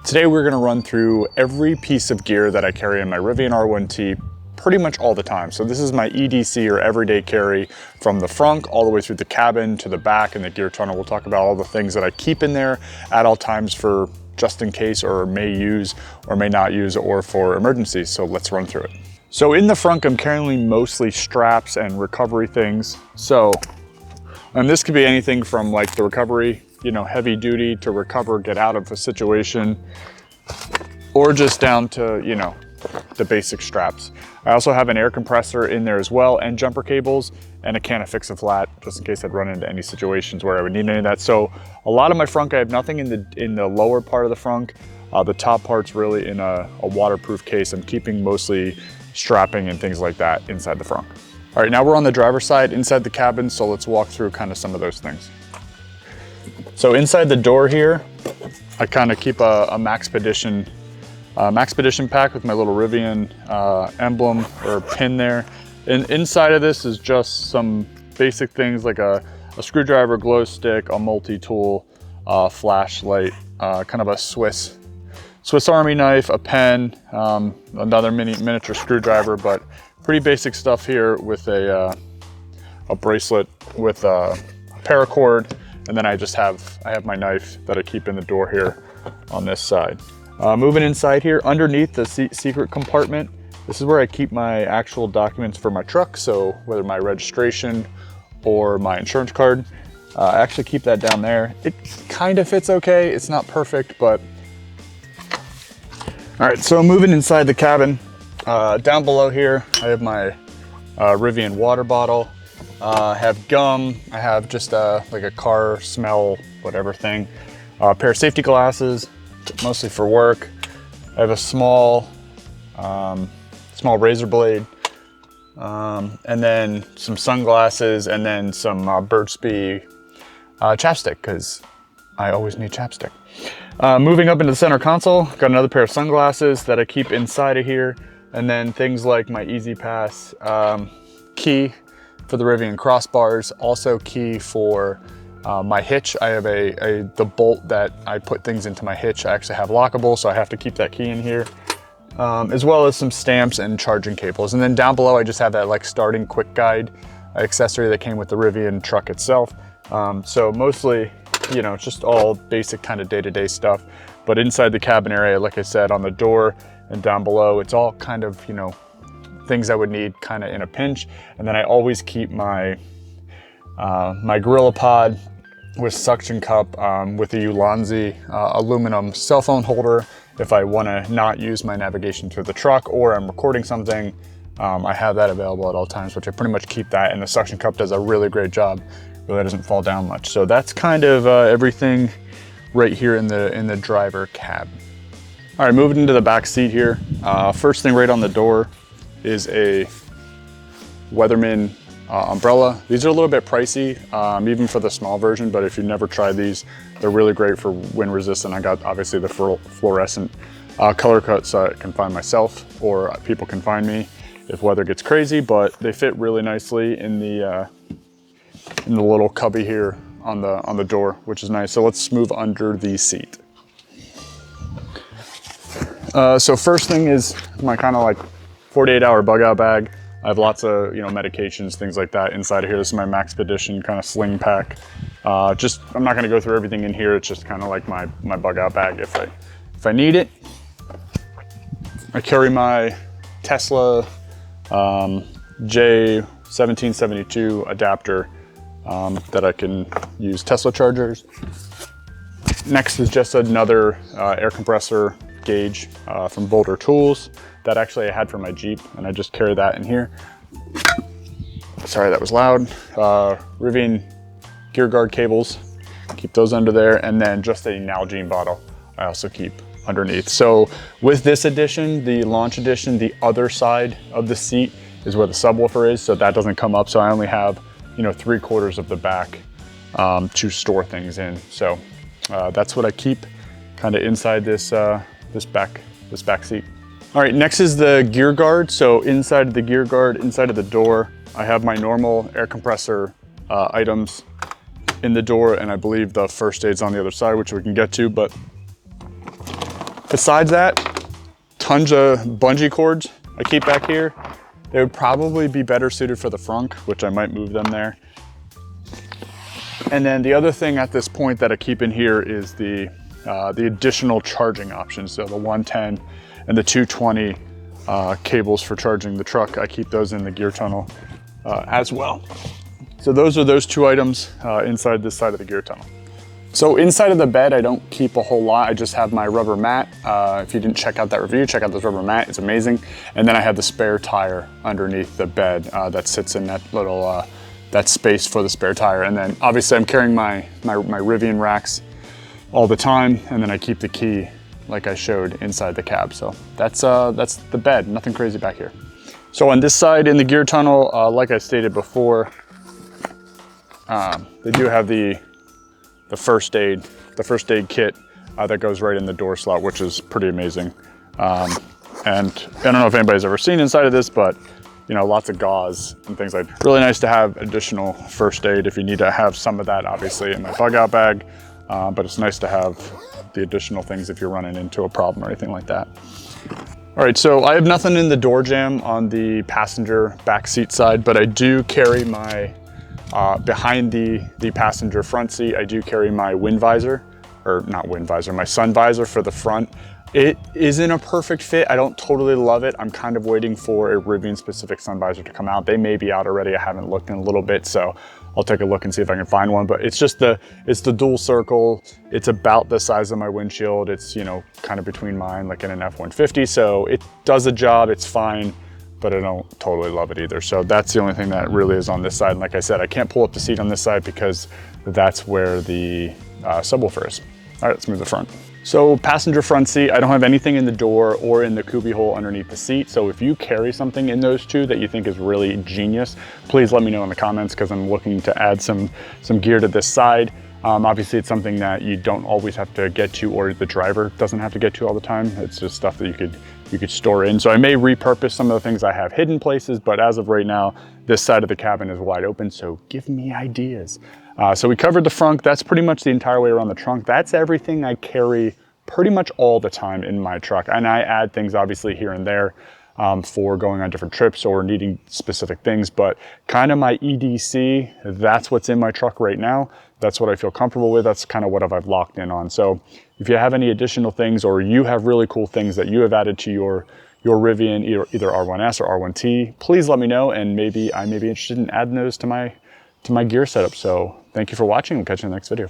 Today we're going to run through every piece of gear that I carry in my Rivian R1T pretty much all the time. So this is my EDC or everyday carry from the frunk all the way through the cabin to the back and the gear tunnel. We'll talk about all the things that I keep in there at all times for just in case, or may use or may not use, or for emergencies. So let's run through it. So in the frunk, I'm carrying mostly straps and recovery things. And this could be anything from like the recovery, heavy duty to recover, get out of a situation, or just down to, the basic straps. I also have an air compressor in there as well, and jumper cables, and a can of Fix-A-Flat, just in case I'd run into any situations where I would need any of that. So a lot of my frunk, I have nothing in the lower part of the frunk. The top part's really in a waterproof case. I'm keeping mostly strapping and things like that inside the frunk. All right, now we're on the driver's side inside the cabin, so let's walk through kind of some of those things. So inside the door here, I kind of keep a Maxpedition pack with my little Rivian emblem or pin there. And inside of this is just some basic things like a screwdriver, glow stick, a multi-tool, flashlight, kind of a Swiss Army knife, a pen, another miniature screwdriver, but pretty basic stuff here with a bracelet with a paracord. And then I have my knife that I keep in the door here on this side. Moving inside here, underneath the secret compartment, this is where I keep my actual documents for my truck. So whether my registration or my insurance card, I actually keep that down there. It kind of fits okay. It's not perfect, but. All right, so moving inside the cabin, down below here, I have my Rivian water bottle. I have gum. I have just like a car smell, whatever thing. A pair of safety glasses, mostly for work. I have a small razor blade, and then some sunglasses, and then some Burt's Bees chapstick, because I always need chapstick. Moving up into the center console, got another pair of sunglasses that I keep inside of here, and then things like my Easy Pass key for the Rivian crossbars, also key for my hitch. I have the bolt that I put things into my hitch. I actually have lockable, so I have to keep that key in here, as well as some stamps and charging cables. And then down below, I just have that like starting quick guide accessory that came with the Rivian truck itself. So mostly, just all basic kind of day-to-day stuff. But inside the cabin area, like I said, on the door and down below, it's all kind of, things I would need kind of in a pinch. And then I always keep my my Gorilla Pod with suction cup, with the Ulanzi aluminum cell phone holder. If I want to not use my navigation through the truck or I'm recording something, I have that available at all times, which I pretty much keep that. And the suction cup does a really great job. Really doesn't fall down much. So that's kind of everything right here in the driver cab. All right, moving into the back seat here. First thing right on the door is a Weatherman umbrella. These are a little bit pricey, even for the small version, but if you've never tried these, they're really great for wind resistant. I got obviously the fluorescent color cut so I can find myself, or people can find me if weather gets crazy, but they fit really nicely in the little cubby here on the door, which is nice. So let's move under the seat. So first thing is my kind of like 48-hour bug out bag. I have lots of medications, things like that inside of here. This is my Maxpedition kind of sling pack. I'm not going to go through everything in here. It's just kind of like my bug out bag if I need it. I carry my Tesla J1772 adapter that I can use Tesla chargers. Next is just another air compressor gauge from Boulder Tools that actually I had for my Jeep, and I just carry that in here. Sorry, that was loud. Rivian gear guard cables, keep those under there, and then just a Nalgene bottle I also keep underneath. So with this edition, the launch edition, the other side of the seat is where the subwoofer is, so that doesn't come up. So I only have 3/4 of the back to store things in. So that's what I keep kind of inside this back seat. All right, next is the gear guard. So inside of the gear guard, inside of the door, I have my normal air compressor items in the door, and I believe the first aid's on the other side, which we can get to, but Besides that, tons of bungee cords I keep back here. They would probably be better suited for the Frunk, which I might move them there. And then the other thing at this point that I keep in here is the additional charging options. So the 110 and the 220 cables for charging the truck. I keep those in the gear tunnel as well. So those are those two items inside this side of the gear tunnel. So inside of the bed, I don't keep a whole lot. I just have my rubber mat. If you didn't check out that review, check out this rubber mat, it's amazing. And then I have the spare tire underneath the bed that sits in that little, that space for the spare tire. And then obviously I'm carrying my Rivian racks all the time. And then I keep the key, like I showed, inside the cab. So that's the bed, nothing crazy back here. So on this side in the gear tunnel, like I stated before, they do have the first aid kit that goes right in the door slot, which is pretty amazing. And I don't know if anybody's ever seen inside of this, but you know, lots of gauze and things like that. Really nice to have additional first aid if you need to have some of that, obviously, in my bug out bag. But it's nice to have the additional things if you're running into a problem or anything like that. All right, so I have nothing in the door jamb on the passenger back seat side, but I do carry my behind the passenger front seat, I do carry my wind visor, or not wind visor, my sun visor for the front. It isn't a perfect fit. I don't totally love it. I'm kind of waiting for a Rivian specific sun visor to come out. They may be out already. I haven't looked in a little bit, so I'll take a look and see if I can find one. But it's just it's the dual circle. It's about the size of my windshield. It's, you know, kind of between mine, like in an F-150. So it does a job, it's fine, but I don't totally love it either. So that's the only thing that really is on this side. And like I said, I can't pull up the seat on this side because that's where the subwoofer is. All right, let's move the front. So passenger front seat, I don't have anything in the door or in the cubby hole underneath the seat. So if you carry something in those two that you think is really genius, please let me know in the comments, because I'm looking to add some gear to this side. Obviously it's something that you don't always have to get to, or the driver doesn't have to get to all the time. It's just stuff that you could store in. So I may repurpose some of the things I have hidden places, but as of right now, this side of the cabin is wide open, so give me ideas. So we covered the frunk. That's pretty much the entire way around the trunk. That's everything I carry pretty much all the time in my truck. And I add things obviously here and there for going on different trips or needing specific things, but kind of my EDC, that's what's in my truck right now. That's what I feel comfortable with. That's kind of what I've locked in on. So if you have any additional things, or you have really cool things that you have added to your Rivian, either R1S or R1T, please let me know, and maybe I may be interested in adding those to my gear setup. So thank you for watching. We'll catch you in the next video.